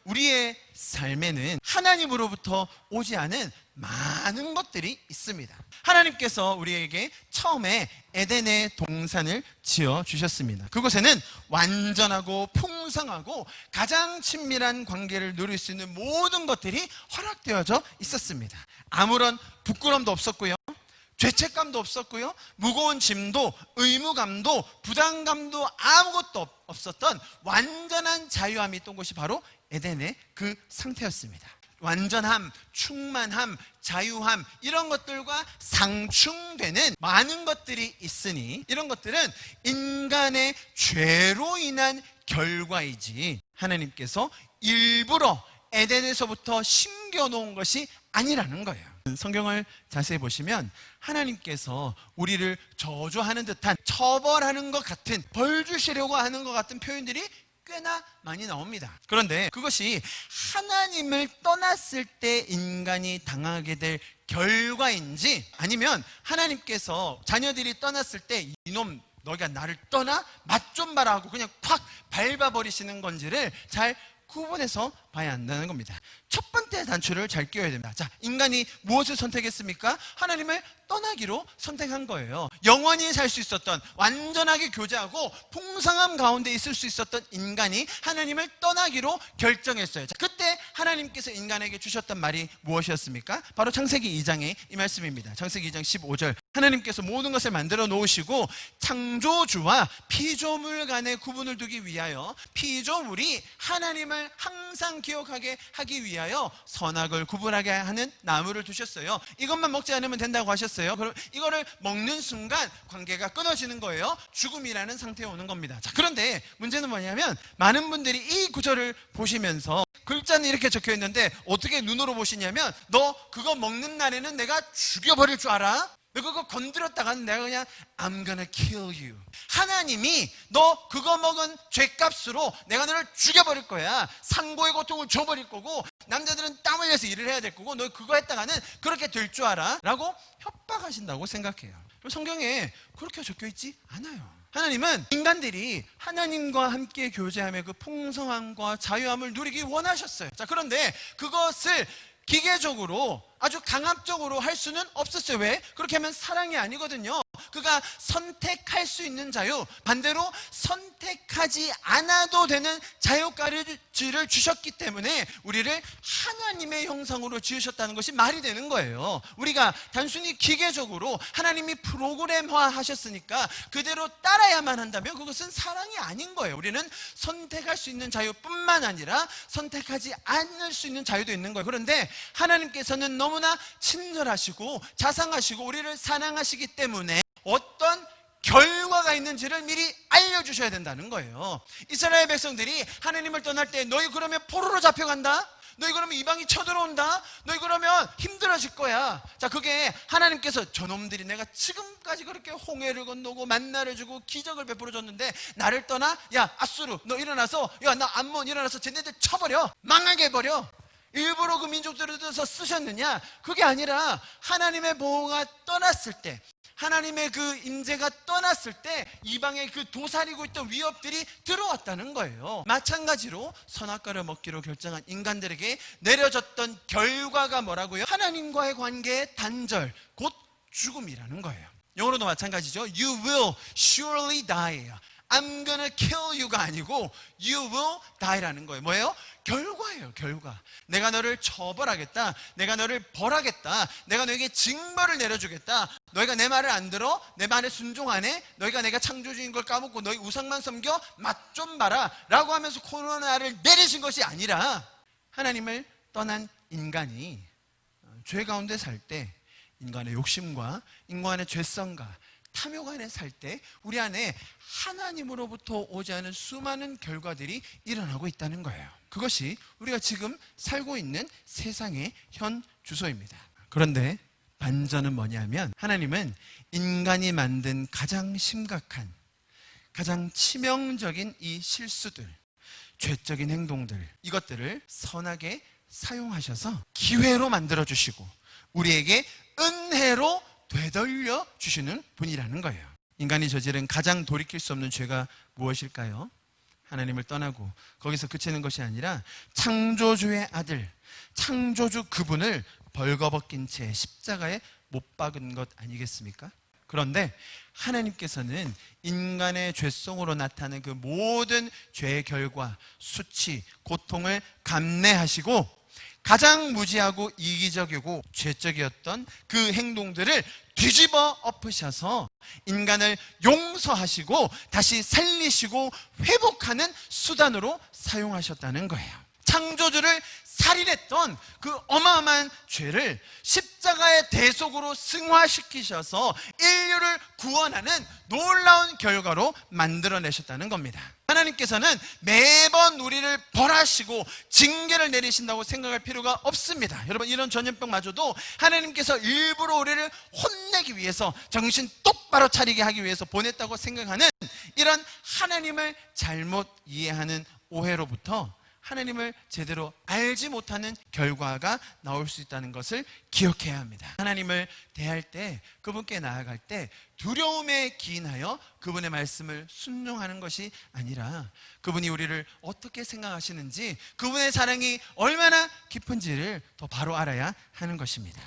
우리의 삶에는 하나님으로부터 오지 않은 많은 것들이 있습니다. 하나님께서 우리에게 처음에 에덴의 동산을 지어 주셨습니다. 그곳에는 완전하고 풍성하고 가장 친밀한 관계를 누릴 수 있는 모든 것들이 허락되어져 있었습니다. 아무런 부끄럼도 없었고요, 죄책감도 없었고요, 무거운 짐도 의무감도 부담감도 아무것도 없었던 완전한 자유함이 있던 곳이 바로 에덴의 그 상태였습니다. 완전함, 충만함, 자유함, 이런 것들과 상충되는 많은 것들이 있으니 이런 것들은 인간의 죄로 인한 결과이지 하나님께서 일부러 에덴에서부터 심겨놓은 것이 아니라는 거예요. 성경을 자세히 보시면 하나님께서 우리를 저주하는 듯한, 처벌하는 것 같은, 벌 주시려고 하는 것 같은 표현들이 꽤나 많이 나옵니다. 그런데 그것이 하나님을 떠났을 때 인간이 당하게 될 결과인지, 아니면 하나님께서 자녀들이 떠났을 때 이놈 너희가 나를 떠나? 맛 좀 봐라 하고 그냥 콱 밟아버리시는 건지를 잘 구분해서 봐야 한다는 겁니다. 첫 번째 단추를 잘 끼워야 됩니다. 자, 인간이 무엇을 선택했습니까? 하나님을 떠나기로 선택한 거예요. 영원히 살 수 있었던, 완전하게 교제하고 풍성함 가운데 있을 수 있었던 인간이 하나님을 떠나기로 결정했어요. 자, 그때 하나님께서 인간에게 주셨던 말이 무엇이었습니까? 바로 창세기 2장의 이 말씀입니다. 창세기 2장 15절, 하나님께서 모든 것을 만들어 놓으시고 창조주와 피조물 간의 구분을 두기 위하여 피조물이 하나님을 항상 기억하게 하기 위하여 선악을 구분하게 하는 나무를 두셨어요. 이것만 먹지 않으면 된다고 하셨어요. 그럼 이거를 먹는 순간 관계가 끊어지는 거예요. 죽음이라는 상태에 오는 겁니다. 자, 그런데 문제는 뭐냐면 많은 분들이 이 구절을 보시면서 글자는 이렇게 적혀 있는데 어떻게 눈으로 보시냐면, 너 그거 먹는 날에는 내가 죽여버릴 줄 알아? 너 그거 건드렸다가는 내가 그냥 I'm gonna kill you. 하나님이 너 그거 먹은 죄값으로 내가 너를 죽여버릴 거야. 상고의 고통을 줘버릴 거고, 남자들은 땀 흘려서 일을 해야 될 거고, 너 그거 했다가는 그렇게 될 줄 알아 라고 협박하신다고 생각해요. 성경에 그렇게 적혀 있지 않아요. 하나님은 인간들이 하나님과 함께 교제하며 그 풍성함과 자유함을 누리기 원하셨어요. 자, 그런데 그것을 기계적으로 아주 강압적으로 할 수는 없었어요. 왜? 그렇게 하면 사랑이 아니거든요. 그가 선택할 수 있는 자유, 반대로 선택하지 않아도 되는 자유가치를 주셨기 때문에 우리를 하나님의 형상으로 지으셨다는 것이 말이 되는 거예요. 우리가 단순히 기계적으로 하나님이 프로그램화 하셨으니까 그대로 따라야만 한다면 그것은 사랑이 아닌 거예요. 우리는 선택할 수 있는 자유뿐만 아니라 선택하지 않을 수 있는 자유도 있는 거예요. 그런데 하나님께서는 너무나 친절하시고 자상하시고 우리를 사랑하시기 때문에 어떤 결과가 있는지를 미리 알려주셔야 된다는 거예요. 이스라엘 백성들이 하나님을 떠날 때 너희 그러면 포로로 잡혀간다? 너희 그러면 이방이 쳐들어온다? 너희 그러면 힘들어질 거야. 자, 그게 하나님께서 저놈들이 내가 지금까지 그렇게 홍해를 건너고 만나를 주고 기적을 베풀어 줬는데 나를 떠나? 야, 아수르 너 일어나서, 야, 나 암몬 일어나서 쟤네들 쳐버려, 망하게 해버려. 일부러 그 민족들을 들어서 쓰셨느냐? 그게 아니라 하나님의 보호가 떠났을 때, 하나님의 그 임재가 떠났을 때 이방의 그 도사리고 있던 위협들이 들어왔다는 거예요. 마찬가지로 선악과를 먹기로 결정한 인간들에게 내려졌던 결과가 뭐라고요? 하나님과의 관계의 단절, 곧 죽음이라는 거예요. 영어로도 마찬가지죠. You will surely die. I'm gonna kill you가 아니고 you will die라는 거예요. 뭐예요? 결과예요. 결과. 내가 너를 처벌하겠다, 내가 너를 벌하겠다, 내가 너에게 징벌을 내려주겠다. 너희가 내 말을 안 들어, 내 말에 순종 안 해, 너희가 내가 창조주인 걸 까먹고 너희 우상만 섬겨, 맛 좀 봐라 라고 하면서 코로나를 내리신 것이 아니라, 하나님을 떠난 인간이 죄 가운데 살 때 인간의 욕심과 인간의 죄성과 탐욕 안에 살 때 우리 안에 하나님으로부터 오지 않은 수많은 결과들이 일어나고 있다는 거예요. 그것이 우리가 지금 살고 있는 세상의 현 주소입니다. 그런데 반전은 뭐냐면, 하나님은 인간이 만든 가장 심각한, 가장 치명적인 이 실수들, 죄적인 행동들, 이것들을 선하게 사용하셔서 기회로 만들어주시고 우리에게 은혜로 되돌려 주시는 분이라는 거예요. 인간이 저지른 가장 돌이킬 수 없는 죄가 무엇일까요? 하나님을 떠나고 거기서 그치는 것이 아니라 창조주의 아들, 창조주 그분을 벌거벗긴 채 십자가에 못 박은 것 아니겠습니까? 그런데 하나님께서는 인간의 죄성으로 나타나는 그 모든 죄의 결과, 수치, 고통을 감내하시고 가장 무지하고 이기적이고 죄적이었던 그 행동들을 뒤집어 엎으셔서 인간을 용서하시고 다시 살리시고 회복하는 수단으로 사용하셨다는 거예요. 창조주를 살인했던 그 어마어마한 죄를 십자가의 대속으로 승화시키셔서 인류를 구원하는 놀라운 결과로 만들어내셨다는 겁니다. 하나님께서는 매번 우리를 벌하시고 징계를 내리신다고 생각할 필요가 없습니다. 여러분, 이런 전염병마저도 하나님께서 일부러 우리를 혼내기 위해서, 정신 똑바로 차리게 하기 위해서 보냈다고 생각하는 이런 하나님을 잘못 이해하는 오해로부터 하나님을 제대로 알지 못하는 결과가 나올 수 있다는 것을 기억해야 합니다. 하나님을 대할 때, 그분께 나아갈 때 두려움에 기인하여 그분의 말씀을 순종하는 것이 아니라 그분이 우리를 어떻게 생각하시는지, 그분의 사랑이 얼마나 깊은지를 더 바로 알아야 하는 것입니다.